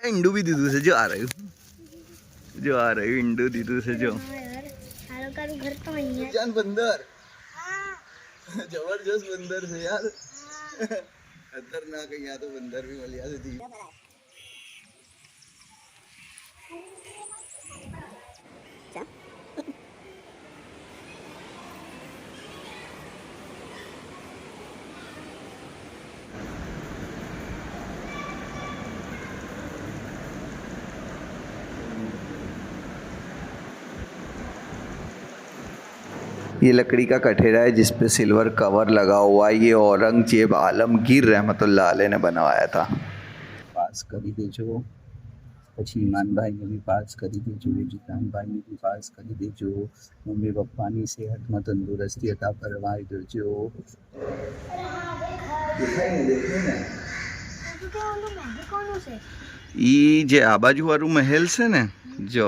इंडू भी दीदू से जो आ रही हूँ, जो आ रही हूँ इंडू दीदू से जो घर तो वही है। जान बंदर जबरदस्त बंदर से यार खतरनाक है। यहाँ तो बंदर भी मिल जाते थी। ये लकड़ी का कठेरा है जिसपे सिल्वर कवर लगा हुआ है। ये औरंगजेब आलमगीर रहमतुल्लाह अलैह ने बनवाया था। पास करी देजो, પછી ઈમાનભાઈને બી પાસ કરી દેજો, જીતાનભાઈને બી પાસ કરી દેજો, મમ્મી પપ્પાની સેહતમાં તંદુરસ્તી અતા ફરમાઈ દેજો। ઈ જે આ બાજુ વાળું મહેલ છે ને, જો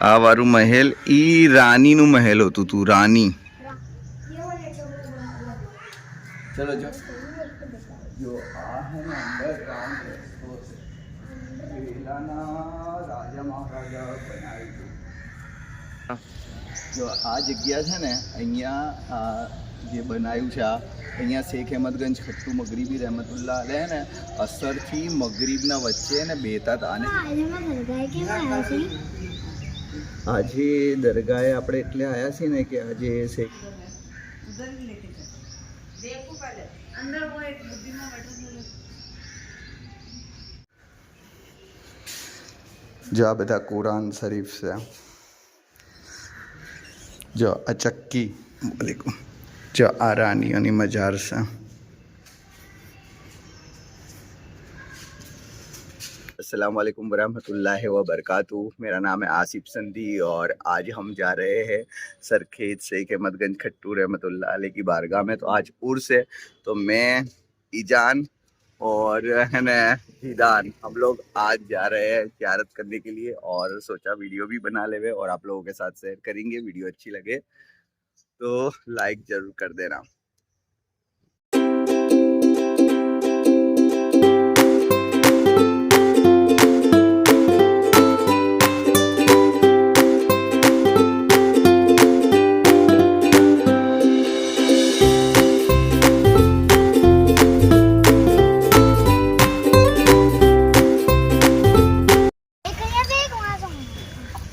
આ વાળું મહેલ ઈ રાનીનું મહેલ હતું તું રાની। ચલો જો જો આ હે ને અંડરગ્રાઉન્ડ રસ્તો છે। પહેલાના રાજા મહારાજા બનાવી હતું। જો આ જગ્યા છે ને અહીંયા જે બનાવ્યું છે આ અહીંયા શેખ અહેમદગંજ ખટ્ટુ મગરીબી રહેમતુલ્લાહ અલૈહ ને અસરથી મગરીબના વચ્ચે ને બેતા હતા। અને આજે દરગાહે આપણે એટલે આવ્યા છીએ ને કે આજે શેખ जो आ बधा कुरान शरीफ से जो आ चक्की जो आ रानियों मजार से। अस्सलाम वालेकुम वरहमतुल्लाहि व बरकातहू। मेरा नाम है आसिफ संधी और आज हम जा रहे हैं सरखेज शेख अहमदगंज खट्टू रहमतुल्लाह अलैह की बारगाह में। तो आज उर्स है तो मैं ईजान और है ना ईदान हम लोग आज जा रहे हैं ज़ियारत करने के लिए और सोचा वीडियो भी बना ले और आप लोगों के साथ शेयर करेंगे। वीडियो अच्छी लगे तो लाइक ज़रूर कर देना।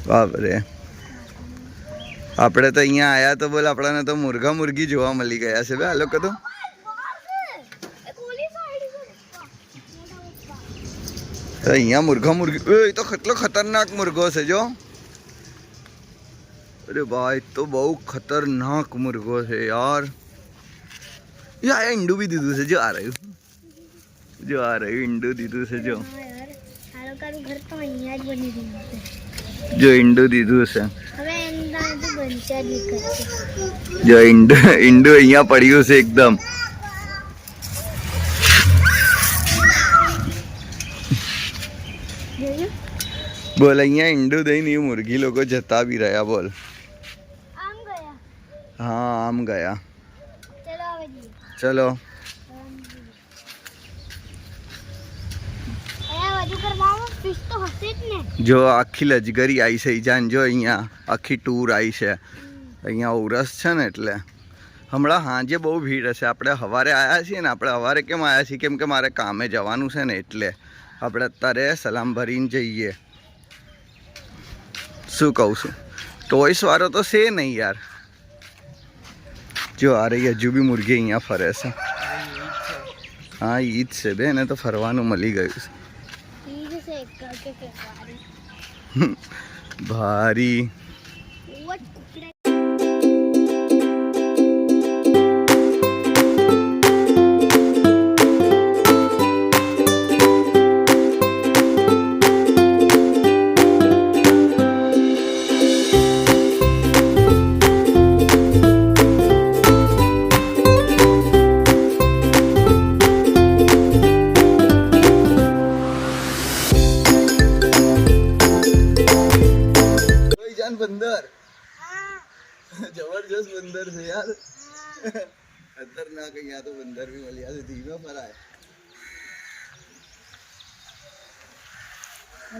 બાપરે આપણે તો અહીંયા આયા તો બોલ આપણાને તો મુર્ગા મુર્ગી જોવા મળી ગયા છે બે આ લોકો તો। અહીંયા મુર્ગા મુર્ગી એ તો કેટલો ખતરનાક મુર્ગો છે જો। અરે ભાઈ તો બહુ ખતરનાક મુર્ગો છે यार। ये आया इंडू भी दीदू से जो आ रही हूँ, जो आ रही हूँ इंडू दीदू से जो घर तो वही है बनी रही जो इंडू दीदू से जो इंडू अहियाँ पड़ियों से एकदम बोल अहियाँ इंडू दई नहीं मुर्गी लोगों जता भी रहा बोल। आम गया हाँ आम गया। चलो चलो जो आखी लजगरी आई से जान जो अहियाँ आखी टूर आई से अहियाँ उरस है ने એટલે હમણાં હાંજે બહુ ભીડ હશે। આપણે સવારે આવ્યા છીએ ને આપણે સવારે કેમ આવ્યા છીએ કેમ કે મારે કામે જવાનું છે ને એટલે આપણે અત્યારે સલામ ભરીને જઈએ। શું કહું છું ટોયસ વાળો તો છે નહીં યાર। જો આ રહી હજુ બી મુર્ગી અહીંયા ફરે છે। હા ઈદ છે બે ને તો ફરવાનું મળી ગયું છે भारी। बंदर जबरदस्त बंदर से यार खतरनाक है। यहाँ तो बंदर भी मिल जाते धीमे पर आए। ये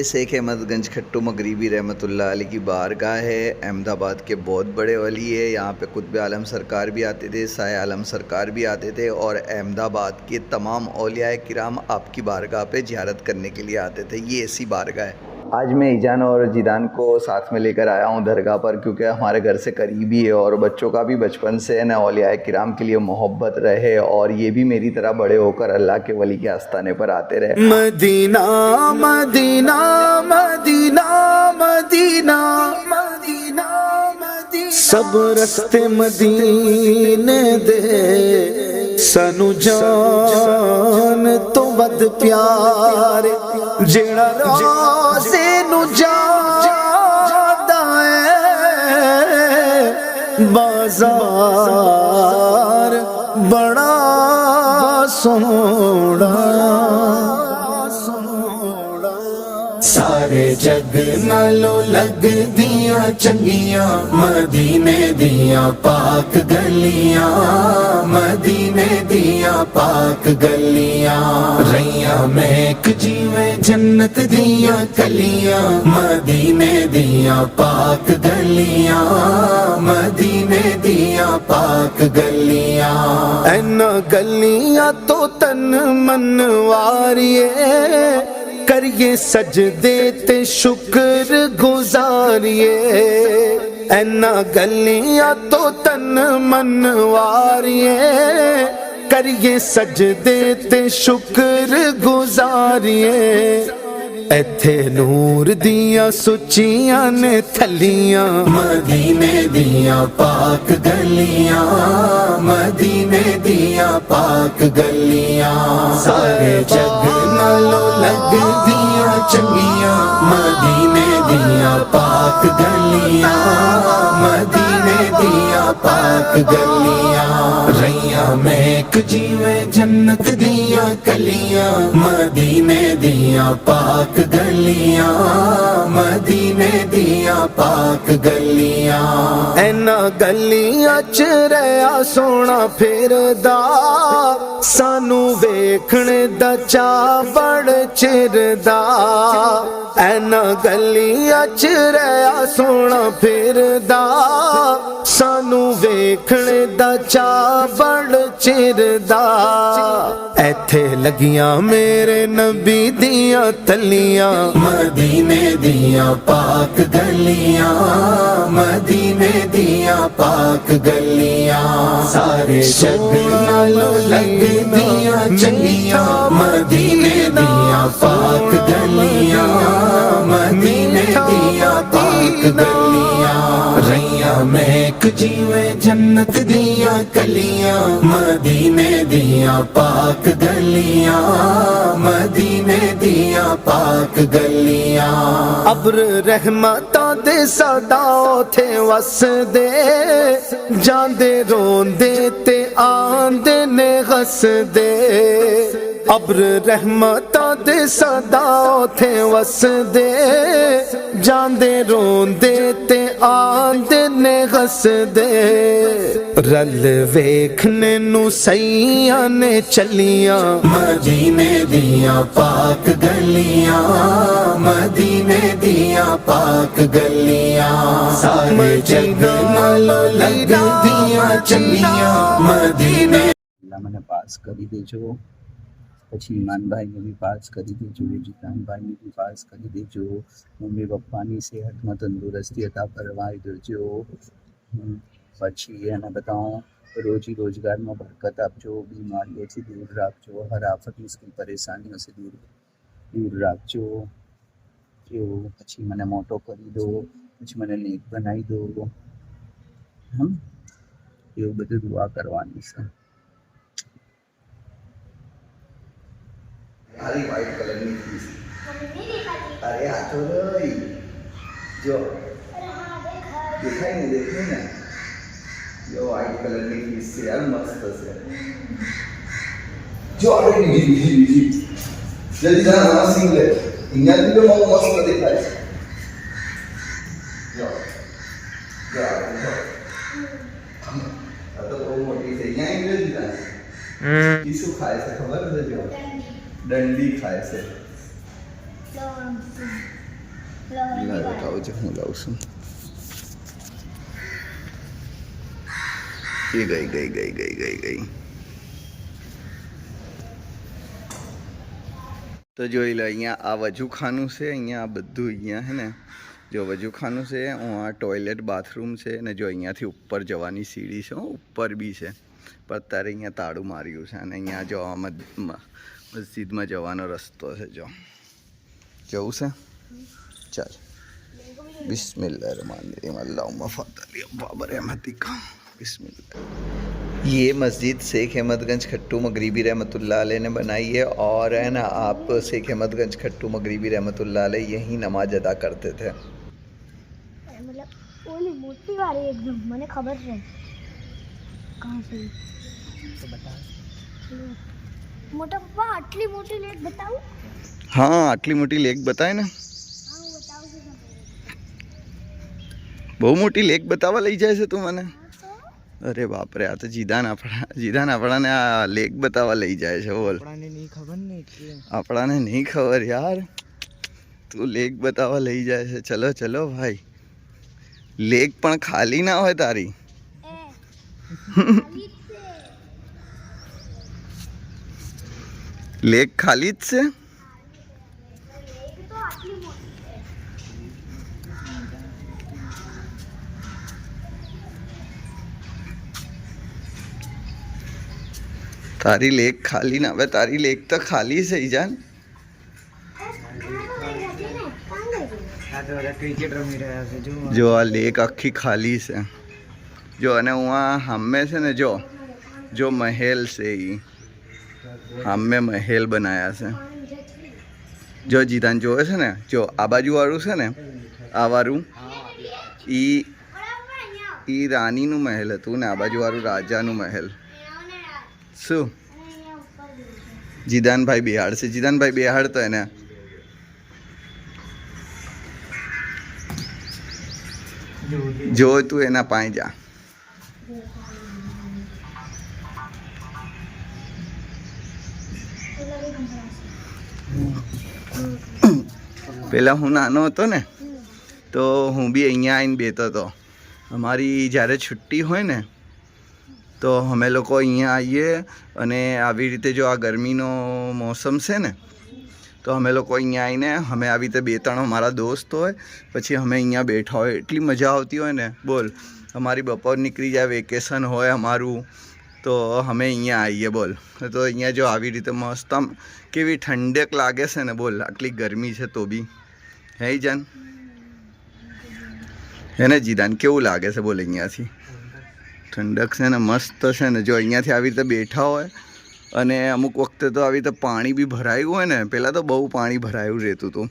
शेख अहमदगंज खट्टू मगरिबी रहमतुल्लाह अलैह की बारगाह है। अहमदाबाद के बहुत बड़े वली है। यहाँ पे कुतुब आलम सरकार भी आते थे, साए आलम सरकार भी आते थे और अहमदाबाद के तमाम औलिया किराम आपकी बारगाह पे ज़ियारत करने के लिए आते थे। ये ऐसी बारगाह है। आज मैं ईजान और जिदान को साथ में लेकर आया हूँ दरगाह पर, क्योंकि हमारे घर से करीबी है और बच्चों का भी बचपन से न औलिया किराम के लिए मोहब्बत रहे और ये भी मेरी तरह बड़े होकर अल्लाह के वली के आस्थाने पर आते रहे। Medina Medina Medina Medina Medina Medina सब रस्ते मदीने दे सानू जान तो वध प्यार जेड़ा रोज़े नु जादा है बाजार बड़ा सोहना सारे जग नालों लग दिया चंगियां मदीने दिया पाक गलियां मदीने दिया पाक गलियां रैया महक जीवे जन्नत दिया कलियां मदीने दिया पाक गलियां मदीने दिया पाक गलियां ऐना गलियां तो तन मन वारिए करिए सजदे ते शुक्र गुजारिए ऐना गलियां तो तन मन वारिए करिए सजदे ते शुक्र गुजारिए इत्थे नूर दिया सुचियां ने थलियां मदीने दिया पाक गलियां मदीने दिया पाक गलियां सारे जग नालों लग दिया चंगियां मदीने दिया पाक गलियां मदीने दिया पाक गलियां रैया महक जीवे जन्नत दिया कलियां मदीने दिया पाक गलियां मदीने दिया पाक गलियां ऐना गलियां च रहा सोना फिरदा सानू वेखने दा चा बड़ चिरदा ऐना गलियां च रहा सोना फिरदा सानू वेखने दा चा बड़ चिरदा ऐथे लगियां मेरे नबी दिया तलियां मदीने दिया पाक गलियां मदीने दिया पाक गलियां सारे जग नालों लग दिया चंगियां मदीने दिया पाक गलियां मदीने दिया पाक गलियां रैया महक जीवे जन्नत दिया कलियां मदीने दिया पाक गलियां मदीने दिया पाक गलियां अब्र रहमतां दे सदा थे वसदे जांदे रोंदे ते आंदे ने हसदे अब्र रहमतां दे सदा थे वसदे जांदे रोंदे ते आंदे ने हसदे रल वेखने नू सैयां ने चलियां मदीने दिया पाक गलियां मदीने दिया पाक गलियां सारे जग नालों लग दिया चलियां मदीने મને પાસ કરી દેજો, પછી ઈમાનભાઈને બી પાસ કરી દેજો, જીતાનભાઈને બી પાસ કરી દેજો, મમ્મી પપ્પાની સેહતમાં તંદુરસ્તી અતા ફરમાવી દેજો, પછી એને બતાવો રોજી રોજગારમાં બરકત આપજો, બીમારીઓથી દૂર રાખજો, હર આફત મુશ્કેલ પરેશાનીઓ से दूर રાખજો, એવું પછી મને મોટો કરી દો, પછી મને નેક બનાવી દો, એવું બધું દુઆ કરવાની છે. अरे व्हाइट कलर में फीस अरे हाथों रही जो दिखाई नहीं देखने ना जो व्हाइट कलर में फीस से यार मस्त से जो अरे जी जल्दी जाना नवा सिंगल इंग्लिश भी तो मस्त दिखा है जो जो तो वो मोटी से यहाँ इंग्लिश दिखा ઈ શું ખાય છે ખબર છે જો દંડી ખાય છે બતાવું હું લાવું છું એ ગઈ તો જોઈ લો અહીંયા આ વજૂખાનું છે અહીંયા આ બધું અહીંયા હે ને જો વજૂખાનું છે આ ટોયલેટ બાથરૂમ છે ને જો અહીંયાથી ઉપર જવાની સીડી છે ઉપર બી છે પણ અત્યારે અહીંયા તાળું માર્યું છે અને અહીંયા જો મસ્જિદમાં જવાનો રસ્તો છે જો જવું છે ચાલ बिस्मिल्लाह रहमान रहीम अल्लाहुम्मा फ़द्दल बाबर रहमतिका बिस्मिल्लाह। ये मस्जिद शेख अहमदगंज खट्टू मगरिबी रहमतुल्लाह अलैह ने बनाई है और है ना आप शेख अहमदगंज खट्टू मगरिबी रहमतुल्लाह अलैह यहीं नमाज अदा करते थे। मतलब ओली मोटी वाली एकदम મને ખબર છે कहां से तो बता मोटा पप्पा आटली मोटी लेक बताऊं? हाँ आटली मोटी लेक बताए ना બહુ મોટી લેક બતાવવા લઈ જાય છે તું મને અરે બાપ રે આ તો જીદાન આપણાને આ લેક બતાવવા લઈ જાય છે બોલ આપણાને નહીં ખબર યાર તું લેક બતાવવા લઈ જાય છે ચલો ચલો ભાઈ લેક પણ ખાલી ના હોય તારી લેક ખાલી જ છે तारी लेक खाली ना भाई तारी लेक तो खाली से ही जान जो आ लेक आखी खाली से जो अने वहाँ हमें से ने जो जो महल से ही हमें महल बनाया से जो जीदान जो है ने जो आ बाजू वाळू से ने आ वाळू ई रानी नु महल हतुं ने आ बाजू वाळू राजा नु महल શું જીદાનભાઈ બિહાડ છે જીદાનભાઈ બિહાડ તો એને જો તું એના પાસે જા પેલા હું નાનો હતો ને તો હું બી અહીંયા આવીને બેતો હતો અમારી જ્યારે છુટ્ટી હોય ને તો અમે લોકો અહીંયા આવીએ અને આવી રીતે જો આ ગરમીનો મોસમ છે ને તો અમે લોકો અહીંયા આવીને અમે આવી રીતે બે ત્રણ અમારા દોસ્ત હોય પછી અમે અહીંયા બેઠા હોય એટલી મજા આવતી હોય ને બોલ અમારી બપોર નીકળી જાય વેકેશન હોય અમારું તો અમે અહીંયા આવીએ બોલ તો અહીંયા જો આવી રીતે મસ્ત આમ કેવી ઠંડક લાગે છે ને બોલ આટલી ગરમી છે તો બી હે જાન એને જીદાન કેવું લાગે છે બોલ અહીંયાથી ઠંડક છે ને મસ્ત છે ને જો અહીંયાથી આવી રીતે બેઠા હોય અને અમુક વખતે તો આવી રીતે પાણી બી ભરાયું હોય ને પહેલાં તો બહુ પાણી ભરાયું રહેતું હતું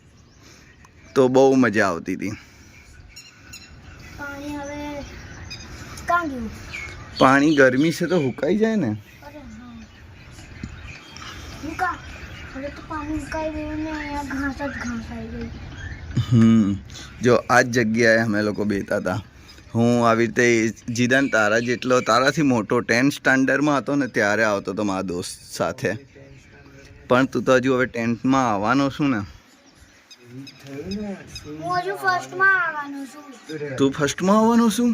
તો બહુ મજા આવતી હતી પાણી ગરમી છે તો હુકાઈ જાય ને જો આ જ જગ્યાએ અમે લોકો બેઠા હતા હું આવી રીતે જીદાન તારાથી મોટો 10th સ્ટાન્ડર્ડમાં હતો ને ત્યારે આવતો હતો મારા દોસ્ત સાથે પણ તું તો હજુ હવે 10th માં આવવાનો છું ને તું ફર્સ્ટમાં આવવાનો છું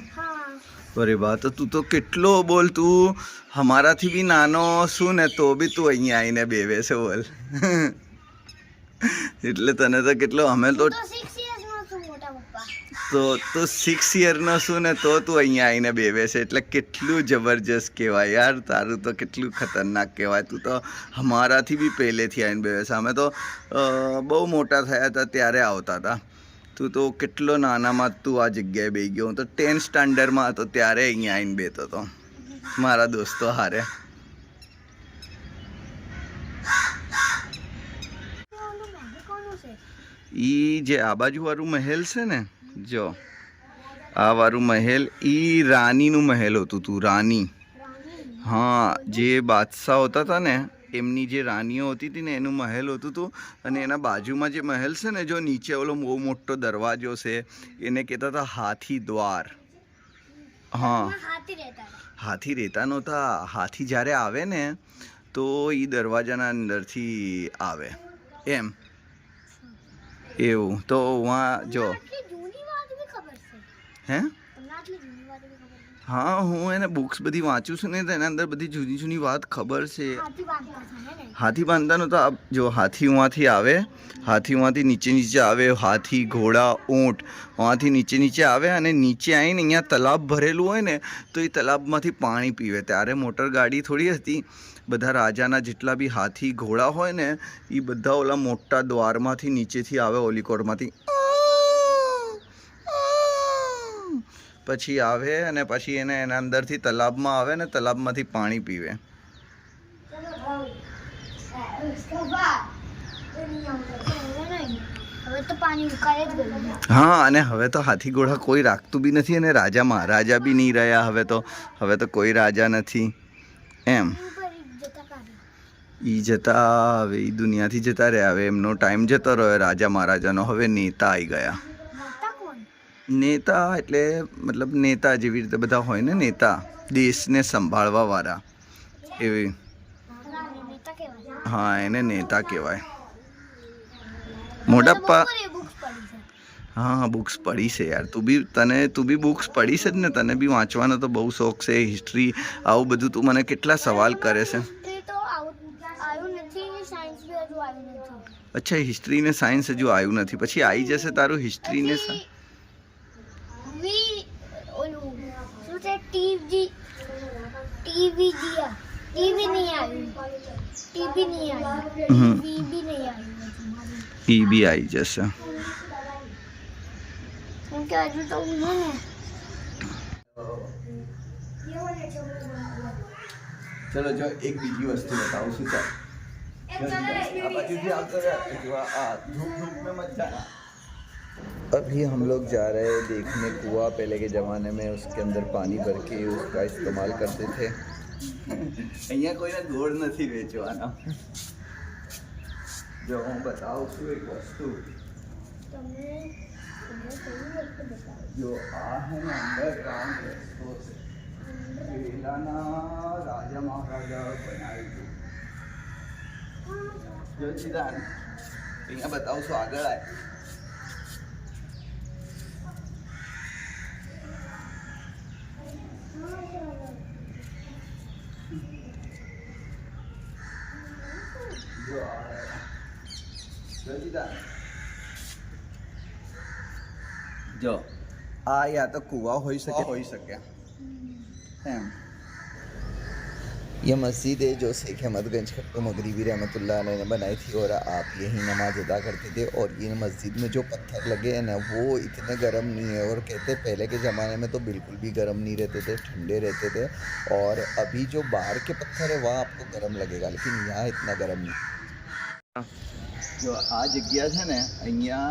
અરે વાહ તો તું તો કેટલો બોલ તું અમારાથી બી નાનો છું ને તો બી તું અહીંયા આવીને બેવે છે બોલ એટલે તને તો કેટલો અમે તો તું 6 યરનો છું ને તો તું અહીંયા આવીને બેવે છે એટલે કેટલું જબરજસ્ત કહેવાય યાર તારું તો કેટલું ખતરનાક કહેવાય તું તો અમારાથી બી પહેલેથી આવીને બેવે છે અમે તો બહુ મોટા થયા હતા ત્યારે આવતા હતા તું તો કેટલો નાનામાં તું આ જગ્યાએ બેસી ગયો હું તો 10th સ્ટાન્ડર્ડમાં હતો ત્યારે અહીંયા આવીને બેતો હતો મારા દોસ્તો હારે ઈ જે આ બાજુવાળું મહેલ છે ને જો આ વાળું મહેલ ઈ રાનીનું મહેલ હતું તું રાની હા જે બાદશાહ હોતા હતા ને એમની જે રાનીઓ હોતી હતી ને એનું મહેલ હોતું હતું અને એના બાજુમાં જે મહેલ છે ને જો નીચે ઓલો બહુ મોટો દરવાજો છે એને કહેતા હતા હાથી દ્વાર હા હાથી રહેતા નહોતા. હાથી જ્યારે આવે ને તો એ દરવાજાના અંદરથી આવે એમ એવું. તો વहाँ જો આટલી જૂની વાત બી ખબર છે હે તમને? આટલી જૂની વાત બી ખબર છે? હા, હું એને બુક્સ બધી વાંચું છું ને તો એના અંદર બધી જૂની જૂની વાત ખબર છે. હાથી બાંધતા છે ને? હાથી બાંધતા નહોતા. જો હાથી ઉहाँથી આવે, હાથી ઉहाँથી નીચે આવે, હાથી ઘોડા ઊંટ ઉहाँથી નીચે આવે અને નીચે આવીને અહીંયા તલાબ ભરેલું હોય ને તો એ તલાબમાંથી પાણી પીવે. ત્યારે મોટર ગાડી થોડી હતી. બધા રાજાના જેટલા બી હાથી ઘોડા હોય ને એ બધા ઓલા મોટા દ્વારમાંથી નીચેથી આવે, ઓલી કોરમાંથી પછી આવે અને પછી એને એના અંદરથી તલાબમાં આવે ને તલાબમાંથી પાણી પીવે. હવે તો પાણી ઉકાળે જ ગયું. હા, અને હવે તો હાથી ઘોડા કોઈ રાખતું બી નથી અને રાજા મહારાજા બી નહીં રહ્યા. હવે તો કોઈ રાજા નથી એમ. ઈ જતા હવે, ઈ દુનિયાથી જતા રહ્યા. હવે એમનો ટાઈમ જતો રહ્યો રાજા મહારાજાનો. હવે નેતા આવી ગયા. નેતા એટલે મતલબ નેતા જેવી રીતે બધા હોય ને, નેતા દેશને સંભાળવા વાળા એવી. હા, એને નેતા કહેવાય. મોટાપ્પા હા, બુક્સ પડી છે યાર. તું બી બુક્સ પડી છે જ ને? તને બી વાંચવાનો તો બહુ શોખ છે. હિસ્ટ્રી આવું બધું તું મને કેટલા સવાલ કરે છે. અચ્છા, હિસ્ટ્રી ને સાયન્સ હજુ આવ્યું નથી. પછી આવી જશે તારું હિસ્ટ્રી ને ઈ બી આવી જશે. ચલો જો એક બીજી વસ્તુ બતાવું છું. अभी हम लोग जा रहे हैं देखने कुआं. पहले के ज़माने में उसके अंदर पानी भर के उसका इस्तेमाल करते थे. અહીંયા કોઈને ગોળ નથી વેચવાના. જો હું બતાવું છું એક વસ્તુ. જો આ હે ને અંડરગ્રાઉન્ડ રસ્તો છે. પહેલાના રાજા મહારાજા બનાવ્યું હતું. જો સિદ્ધાંત અહીંયા બતાવું છું. આગળ આય. જો આ યા તો કુવા હોઈ શકે એમ. ये मस्जिद है जो शेख अहमदगंज खट्टू मगरिबी रहमतुल्लाह अलैह ने बनाई थी और आप यहीं नमाज अदा करते थे. और ये मस्जिद में जो पत्थर लगे हैं ना वो इतने गर्म नहीं है. और कहते पहले के ज़माने में तो बिल्कुल भी गर्म नहीं रहते थे, ठंडे रहते थे. और अभी जो बाहर के पत्थर है वहाँ आपको गर्म लगेगा, लेकिन यहाँ इतना गर्म नहीं. जो आ जग्या है ने અહીંયા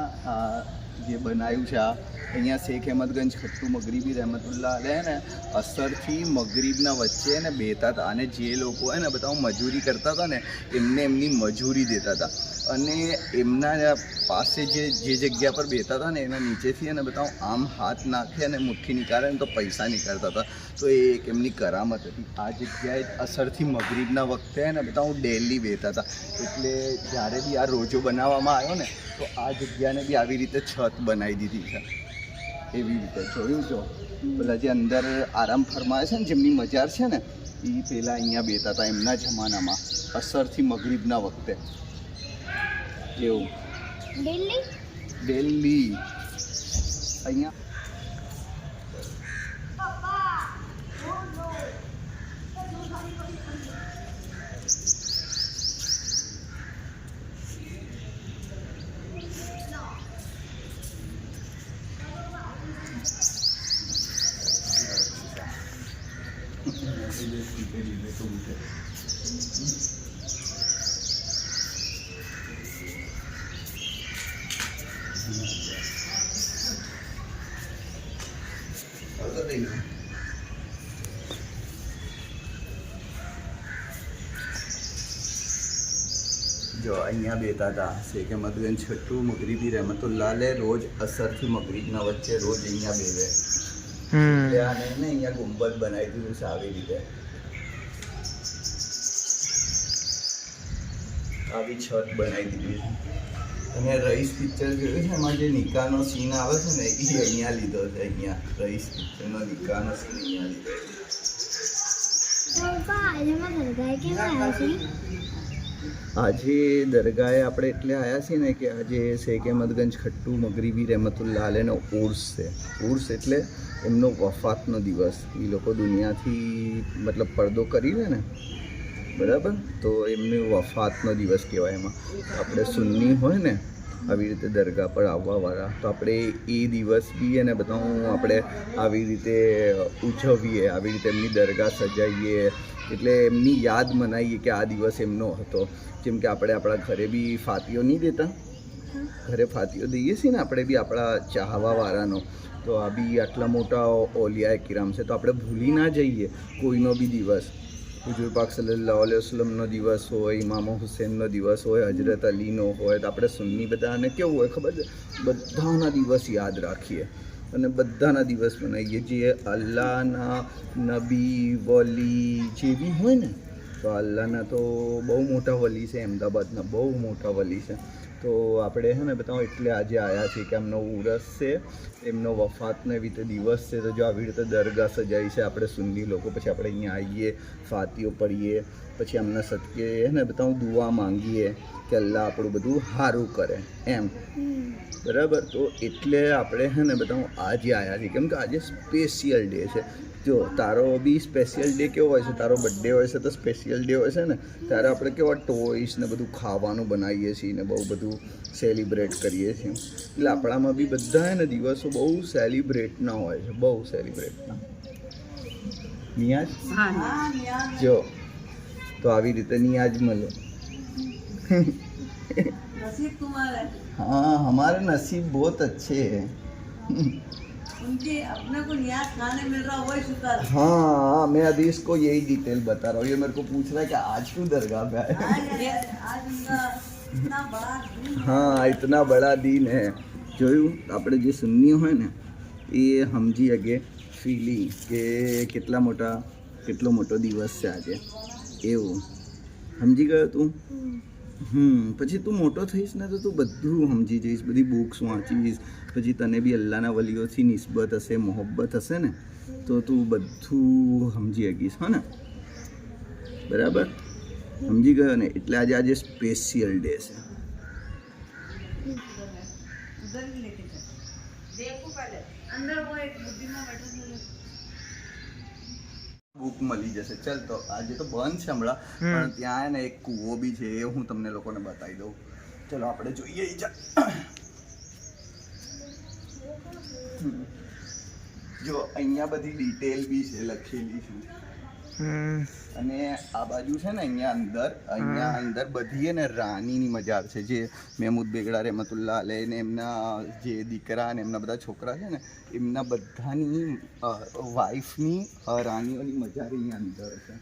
જે બનાવ્યું છે અહીંયા શેખ અહેમદગંજ ખટ્ટુ મગરીબી રહેમતુલ્લાહ અલૈહ ને અસરથી મગરીબના વચ્ચે ને બેતા હતા. અને જે લોકો હે ને બધા મજૂરી કરતા હતા ને એમને એમની મજૂરી દેતા હતા. અને એમના પાસે જે જગ્યા પર બેતા હતા ને એના નીચેથી એને બધા આમ હાથ નાખે અને મુઠ્ઠી નીકાળે ને તો પૈસા નીકળતા હતા. તો એ એક એમની કરામત હતી. આ જગ્યાએ અસરથી મગરીબના વખતે ને બધા ડેલી બેતા હતા. એટલે જ્યારે બી આ રોજો બનાવવામાં આવ્યો ને તો આ જગ્યાને બી આવી રીતે છત બનાવી દીધી છે. એવી રીતે જોયું. જો પેલા જે અંદર આરામ ફરમાય છે ને જેમની મજાર છે ને એ પહેલાં અહીંયા બેતા હતા એમના જમાનામાં અસરથી મગરીબના વખતે. એવું દિલ્હી અહીંયા जो અહીંયા બેતા હતા શેખ અહેમદગંજ ખટ્ટુ મગરીબી રહેમતુલ્લાહ અલૈહ. રોજ અસરથી મગરીબના વચ્ચે રોજ અહીંયા બેવે. એટલે આને ને અહીંયા ગુંબદ બનાવી દીધું છે આવી રીતે, આવી છત બનાવી દીધી છે. અને રઈસ પિક્ચર જોયું છે એમાં જે નિકાહનો સીન આવે છે ને એ અહીંયા લીધો છે. અહીંયા રઈસ પિક્ચરનો નિકાહનો સીન અહીંયા લીધો છે. આજે દરગાહે આપણે એટલે આવ્યા છીએ ને કે આજે શેખ અહેમદગંજ ખટ્ટુ મગરીબી રહેમતુલ્લાહ અલૈહનો ઉર્સ છે. ઉર્સ એટલે એમનો વફાતનો દિવસ. એ લોકો દુનિયાથી મતલબ પડદો કરી લે ને, બરાબર, તો એમનો વફાતનો દિવસ કહેવાય. એમાં આપણે સુન્ની હોય ને આવી રીતે દરગાહ પર આવવાવાળા, તો આપણે એ દિવસ બી એને બધાનું આપણે આવી રીતે ઉજવીએ, આવી રીતે એમની દરગાહ સજાવીએ, એટલે એમની યાદ મનાવીએ કે આ દિવસ એમનો હતો. જેમ કે આપણે આપણા ઘરે બી ફાતિઓ નહીં દેતા, ઘરે ફાતિઓ દઈએ છીએ ને આપણે બી આપણા ચાહવાવાળાનો, તો આ બી આટલા મોટા ઓલિયા કિરામ છે, તો આપણે ભૂલી ના જઈએ કોઈનો બી દિવસ. હુજુર પાક સલ્લલ્લાહુ અલૈહિ વસલ્લમનો દિવસ હોય, ઇમામ હુસૈનનો દિવસ હોય, હજરત અલીનો હોય, તો આપણે સુન્ની બધાને કેવું હોય ખબર છે, બધાના દિવસ યાદ રાખીએ અને બધાના દિવસ મનાવીએ. જે અલ્લાહના નબી વલી જે બી હોય ને, તો અલ્લાહના તો બહુ મોટા વલી છે, અમદાવાદના બહુ મોટા વલી છે. તો આપણે છે ને બતાવો એટલે આજે આવ્યા છીએ કે એમનો ઉરસ છે, એમનો વફાતનો એવી રીતે દિવસ છે. તો જો આવી રીતે દરગાહ સજાઈ છે આપણે સુન્ની લોકો, પછી આપણે અહીંયા આવીએ, ફાતિઓ પડીએ, પછી એમના સદકે ને બતાવું દુઆ માંગીએ કે અલ્લાહ આપણું બધું સારું કરે એમ, બરાબર. તો એટલે આપણે છે ને બતાવું આજે આવ્યા છીએ કેમ કે આજે સ્પેશિયલ ડે છે. જો તારો બી સ્પેશિયલ ડે કેવો હોય છે, તારો બર્થડે હોય છે તો સ્પેશિયલ ડે હોય છે ને, ત્યારે આપણે કેવા ટોયસ ને બધું ખાવાનું બનાવીએ છીએ ને બહુ બધું સેલિબ્રેટ કરીએ છીએ. એટલે આપણામાં બી બધા ને દિવસો બહુ સેલિબ્રેટના હોય છે, બહુ સેલિબ્રેટના. નિયાજ જો તો આવી રીતે નિયાજ મળે. हाँ हमारे नसीब बहुत अच्छे हैं. उनके अपने को नियाज खाने मिल रहा वही शुक्र. हाँ मैं अभी इसको यही डिटेल बता रहा हूँ. ये मेरे को पूछ रहा है कि आज क्यों दरगाह पे आए. आज उनका इतना बड़ा दिन. हाँ इतना बड़ा दिन है. જોયું આપણે જે સુન્ની હોય ને એ સમજી શકે ફીલિંગ કે કેટલો મોટો દિવસ છે આજે, એવું સમજી ગયો તું. પછી તું મોટો થઈશ ને તો તું બધું સમજી જઈશ, બધી બુક્સ વાંચીશ, પછી તને બી અલ્લાહના વલીઓથી નિસ્બત હશે, મોહબ્બત હશે ને, તો તું બધું સમજી શકીશ. હા ને, બરાબર સમજી ગયો ને. એટલે આજે સ્પેશિયલ ડે છે. उधर भी लेके चल. देखो पहले अंदर वो एक बुद्धि में बैठा है. બુક મળી જશે. ચાલ તો આજે તો બંધ છે હમણાં, પણ ત્યાં ને એક કૂવો બી છે, એ હું તમને લોકોને બતાવી દઉં. ચલો આપણે જોઈએ. જો અહીંયા બધી ડિટેલ બી છે લખેલી છે. અને આ બાજુ છે ને અહીંયા અંદર બધી ને રાણીની મજાર છે, જે મહેમૂદ બેગડા રહેમતુલ્લાહ અલૈહ ને એમના જે દીકરા ને એમના બધા છોકરા છે ને એમના બધાની વાઈફની રાણીઓની મજાર અહીંયા અંદર છે.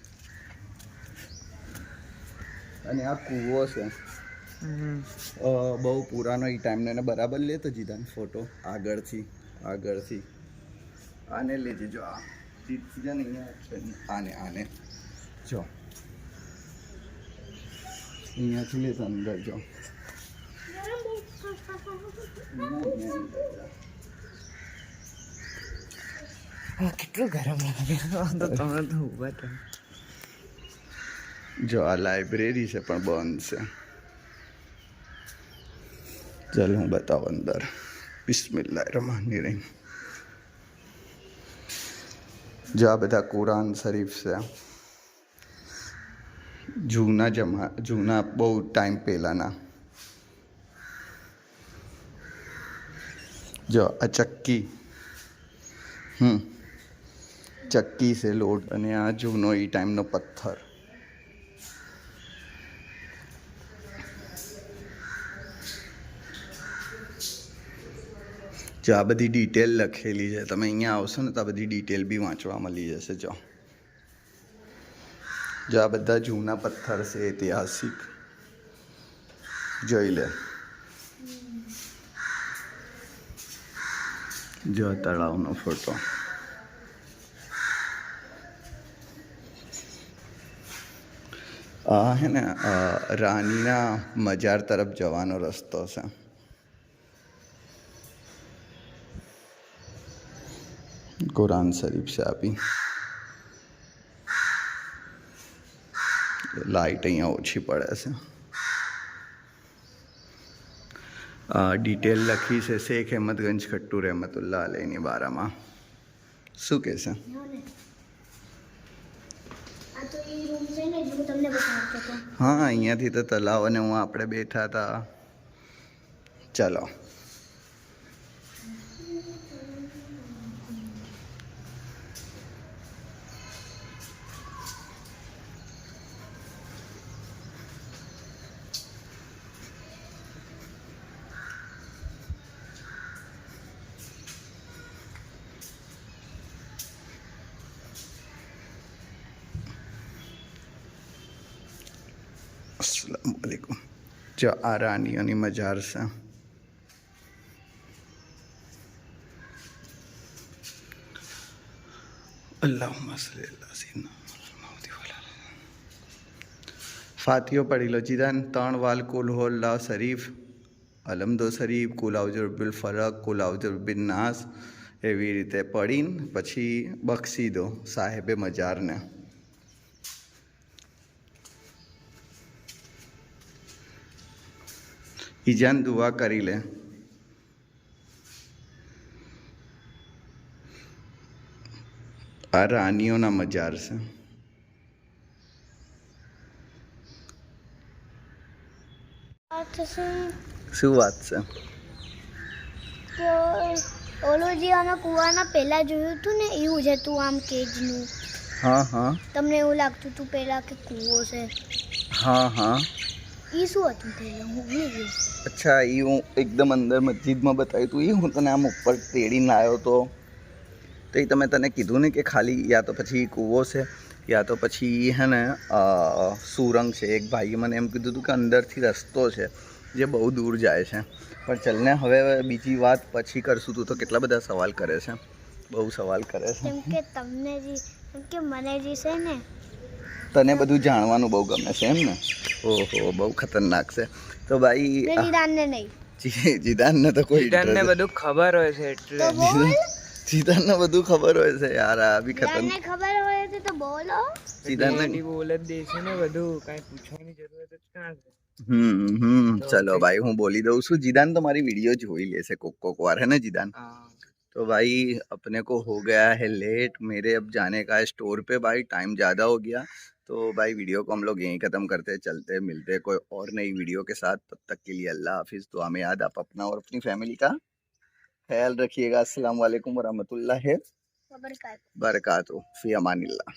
અને આ કૂવો છે, બહુ પુરાનો એ ટાઈમનો. એને બરાબર લેતો જીધાન ફોટો આગળથી આને લેજે. જો આ આને જો અહીંયાથી લેતો અંદર. જો કેટલું ગરમ લાગે તો તમે તો ઊભા છો. જો આ લાઇબ્રેરી છે પણ બંધ છે. ચાલ હું બતાવું અંદર. બિસ્મિલ્લાહિર્રહમાનિર્રહીમ. જો આ બધા કુરાન શરીફ છે, જૂના બહુ ટાઈમ પહેલાંના. જો આ ચક્કી છે લોટ, અને આ જૂનો એ ટાઈમનો પથ્થર. જો આ બધી ડિટેલ લખેલી છે, તમે અહીંયા આવશો ને તો આ બધી ડિટેલ બી વાંચવા મળી જશે. જો આ બધા જૂના પથ્થર છે, ઐતિહાસિક. જોઈ લે. જો તળાવનો ફોટો. આ હે ને રાનીના મજાર તરફ જવાનો રસ્તો છે. કુરાન શરીફ છે આપી. લાઇટ અહીંયા ઓછી પડે છે. ડિટેલ લખી છે શેખ અહેમદગંજ ખટ્ટુ રહેમતુલ્લાહ અલૈહની બારામાં. શું કહેશે? આ તો એ રૂમ છે ને જે હું તમને બતાવતો હતો. હા, અહીંયાથી તો તલાવ અને હું આપણે બેઠા હતા. ચલો. अस्सलाम वालेकुम. જો આ રાનીઓની મજાર છે. અલ્લાહુમ્મા સલ્લી અલા સય્યિદના ફાતિહો પઢી લો જીદાન. 3 વાલ કુલ હુ અલ્લાહ શરીફ, અલમદો શરીફ, કુલ આઉઝુ બિલ ફલક, કુલ આઉઝુ બિન નાસ એવી રીતે પડીને પછી બક્ષી દો સાહેબે મજારને. ઈજાન દુઆ કરી લે. આ રાનીઓના મજાર છે. શું વાત છે? તો ઓલું જે અમે કૂવાના પહેલા જોયું હતું ને એવું જ હતું આમ કેજનું. હા હા તમને એવું લાગતું હતું પહેલા કે કૂવો છે. હા હા. એ શું હતું પહેલા હું ભૂલી ગઈ. અચ્છા, એ હું એકદમ અંદર મસ્જિદમાં બતાવ્યું હતું એ હું તને આમ ઉપર તેડીને લાવ્યો હતો. તો એ તને કીધું ને કે ખાલી યા તો પછી કૂવો છે યા તો પછી હે ને સુરંગ છે. એક ભાઈએ મને એમ કીધું હતું કે અંદરથી રસ્તો છે જે બહુ દૂર જાય છે. પણ ચલને હવે બીજી વાત પછી કરશું. તું તો કેટલા બધા સવાલ કરે છે, બહુ સવાલ કરે છે. કેમ કે મને જે છે ને તને બધું જાણવાનું બહુ ગમે છે એમ ને? ઓહો, બહુ ખતરનાક છે. તો ભાઈ જીદાનને નહીં. જીદાનને તો કોઈ જીદાનને બધું ખબર હોય છે એટલે. તો બોલ. જીદાનને બધું ખબર હોય છે યાર. આ બી જીદાનને ખતરનાક. ખબર હોય છે તો બોલો. જીદાનને બોલ જ દે છે ને બધું, કાંઈ પૂછવાની જરૂરત જ ક્યાં છે. ચલો ભાઈ, હું બોલી દઉં છું. જીદાન तो हमारी वीडियो જોઈ લેશે कोक बार, है ना जीदान? तो भाई अपने को हो गया है लेट. मेरे अब जाने का है स्टोर पे भाई. टाइम ज़्यादा हो गया तो भाई वीडियो को हम लोग यहीं ख़त्म करते हैं. चलते हैं, मिलते हैं कोई और नई वीडियो के साथ. तब तक के लिए अल्लाह हाफिज़. दुआ में याद आप अपना और अपनी फैमिली का ख्याल रखिएगा. अस्सलाम वालेकुम वरहमतुल्लाहि खबर का बरकातहू. फ़ी अमानिल्लाह.